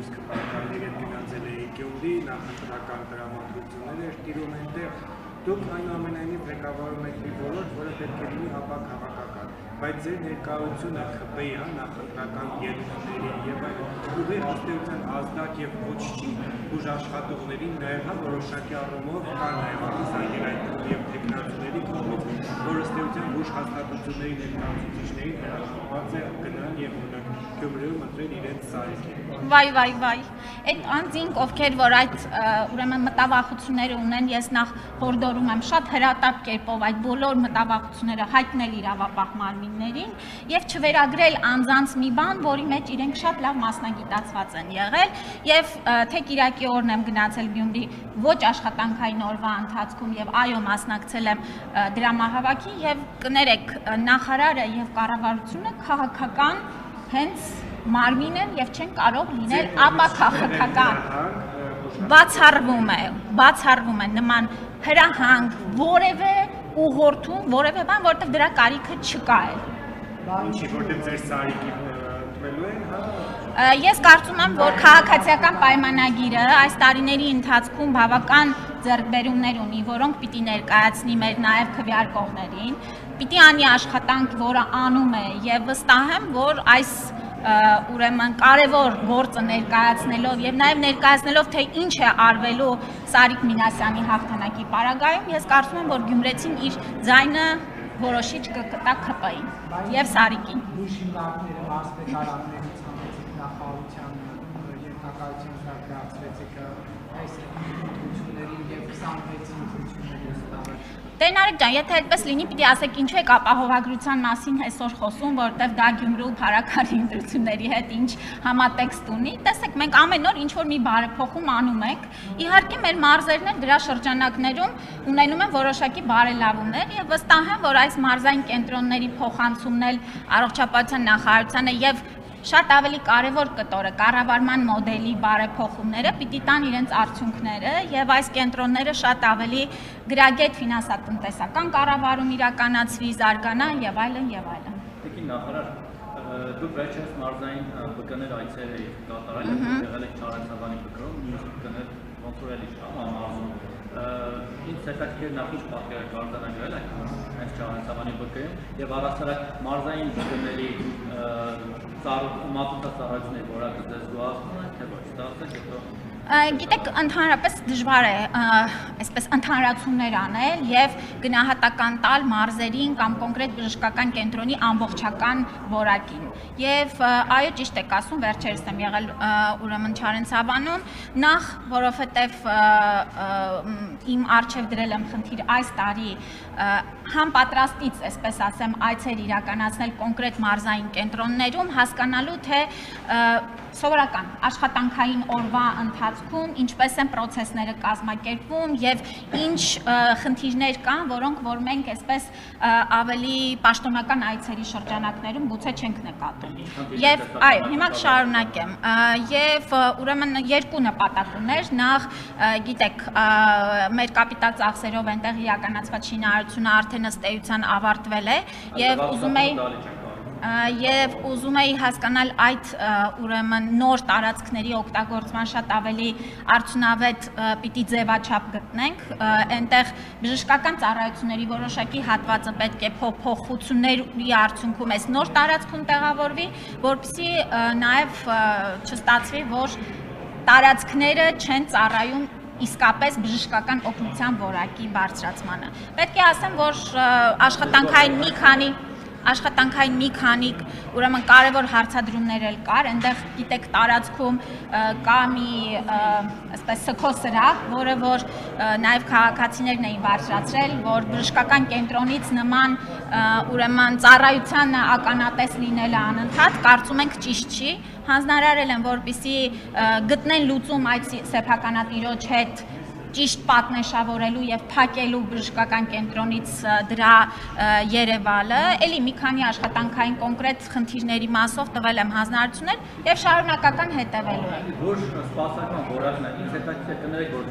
Լուսքը պարակալների հետ գնացել էի Գյումրի, նախընտրական տրամադրություններ էր տիրում այնտեղ, դուք այնուամենայնիվ ղեկավարում եք մի ոլորտ, որը պետք է լինի ապաքաղաքական, բայց ձեր ներկայությունը ՔՊ-ի նախընտրական ելույթների եւ այլն ուղիղ ըստեյության ազդակ եւ ոչ չի բուժաշխատողներին նաեւ որոշակի առումով կան նաեւ արտասայնային եւ տեխնոլոգիաների կողմից, որ ըստեյության բուժ հաստատությունների ներկայացուցիչներին հրաժարված է գնալ եւ օրինակ Գյումրիում ընտրել իրենց սարքին։ Վայ, այդ անձինք, ովքեր որ այդ ուրեմն մտավախությունները ունեն, ես նախ հորդորում եմ շատ հրատապ կերպով այդ բոլոր մտավախությունները հայտնել իրավապահ մարմիններին եւ չվերագրել անձանց մի բան, որի մեջ իրենք շատ լավ մասնագիտացված են եղել եւ թե Կիրակի օրն եմ գնացել Գյումրի ոչ աշխատանքային օրվա ընթացքում եւ այո մասնակցել եմ դրամահավաքի եւ կներեք նախարարը եւ կառավարությունը քաղաքական հենց մարմին են եւ չեն կարող լինել ապաքաղաքական բացառվում է նման հրահանգ որևէ ուղղորդում որևէ բան որտեղ դրա կարիքը չկա է ինչի որտեղ ձեր սարիկի տվելու են ես կարծում եմ որ քաղաքացիական պայմանագիրը այս տարիների ընթացքում բավական ձեռքբերումներ ունի որոնք պիտի ներկայացնի մեր նաեւ քվեարկողներին պիտի անի աշխատանք որը անում է եւ վստահ եմ որ այս ուրեմն կարևոր գործը ներկայացնելով եւ նաեւ ներկայացնելով թե ինչ է արվելու Սարիկ Մինասյանի հաղթանակի պարագայում ես կարծում եմ որ Գյումրեցին իր ձայնը որոշիչ կտա ՔՊ-ին եւ Սարիկին Լուշինարները մարզպետարանների ցանկացիկ նախարարության երկակայության զարգացրեցիք այս ընտրություններին եւ 26 ընտրությունների ստավար Տենարիկ ջան, եթե այդպես լինի, պիտի ասեք ինչու եք ապահովագրության մասին այսօր խոսում, որտեղ դա Գյումրու փառաքարի ընտրությունների հետ ինչ համատեքստ ունի։ Տեսեք, մենք ամեն օր ինչ որ մի բարեփոխում անում ենք։ Իհարկե մեր մարզերն էլ դրա շրջանակներում ունենում են որոշակի բարելավումներ եւ վստահ եմ, որ այս մարզային կենտրոնների փոխանցումն էլ առողջապահության նախարարությանը եւ շատ ավելի կարևոր կտորը կառավարման մոդելի բարեփոխումները պիտի տան իրենց արդյունքները եւ այս կենտրոնները շատ ավելի գրագետ ֆինանսատնտեսական կառավարում իրականացվի, զարգանա եւ այլն եւ այլն։ Տիկին նախարար, դուք վերջերս մարզային ԲԿ-ներ այցեր եք կատարել, եղել եք Չարենցավանի ԲԿ-ում, նույնիսկ ԲԿ-ներ ոնց որ էլի շա մարզում։ Ինչ հետաքրքիր նախուշ պատկերը կարձանագրել եք հենց Չարենցավանի ԲԿ-ում եւ առասարակ մարզային ԲԿ-ների մատուցածառայությունների որակը ձեզ զուգահեռ է, թե ոչ, ստացեք հետո Գիտեք, ընդհանրապես դժվար է այսպես ընդհանրացումներ անել եւ գնահատական տալ մարզերին կամ կոնկրետ բժշկական կենտրոնի ամբողջական որակին։ Եվ այո, ճիշտ եք ասում, վերջերս եմ եղել ուրեմն Չարենցավանում, նախ որովհետեւ իմ արժեվ դրել եմ խնդիր այս տարի համապատրաստից, այսպես ասեմ, այցեր իրականացնել կոնկրետ մարզային կենտրոններում, հասկանալու թե սովորական աշխատանքային օրվա ընթացքում ինչպես են process-ները կազմակերպվում եւ ինչ խնդիրներ կան, որոնք որ մենք այսպես ավելի պաշտոնական այցերի շրջանակներում գուցե չենք նկատում։ Եվ այո, հիմա կշարունակեմ։ Եվ ուրեմն երկու նպատակ ուներ, նախ գիտեք, մեր կապիտալ ծախսերով այնտեղ իրականացված շինարարությունը արդեն ըստ էության ավարտվել է եւ ուզում էի հասկանալ այդ ուրեմն նոր տարածքների օգտագործման շատ ավելի արդյունավետ պիտի ձևաչափ գտնենք, այնտեղ բժշկական ծառայությունների որոշակի հատվածը պետք է փոփոխությունների արդյունքում այս նոր տարածքում տեղավորվի, որպեսզի նաև չստացվի, որ տարածքները չեն ծառայում իսկապես բժշկական օգնության որակի բարձրացմանը։ Պետք է ասեմ, որ աշխատանքային մի քանի ուրեմն կարևոր հարցադրումներ էլ կար, այնտեղ գիտեք տարածքում կա մի այսպես սքոսրահ, որը որ նաև քաղաքացիներն էին բարձրացրել, որ բժշկական կենտրոնից նման ուրեմն ծառայության ականատես լինելը անընդհատ, կարծում ենք ճիշտ չի, հանձնարարել են, որպեսզի գտնեն լուծում այդ սեփականատիրոջ հետ ճիշտ պատնեշավորելու եւ փակելու բժշկական կենտրոնից դրա Երևանը, էլի մի քանի աշխատանքային կոնկրետ խնդիրների մասով տվել եմ հանձնարարություններ եւ շարունակական հետեւելու եմ։ Որ սպասարկման որակն է, ինչ հետաքրքիր կներեք որ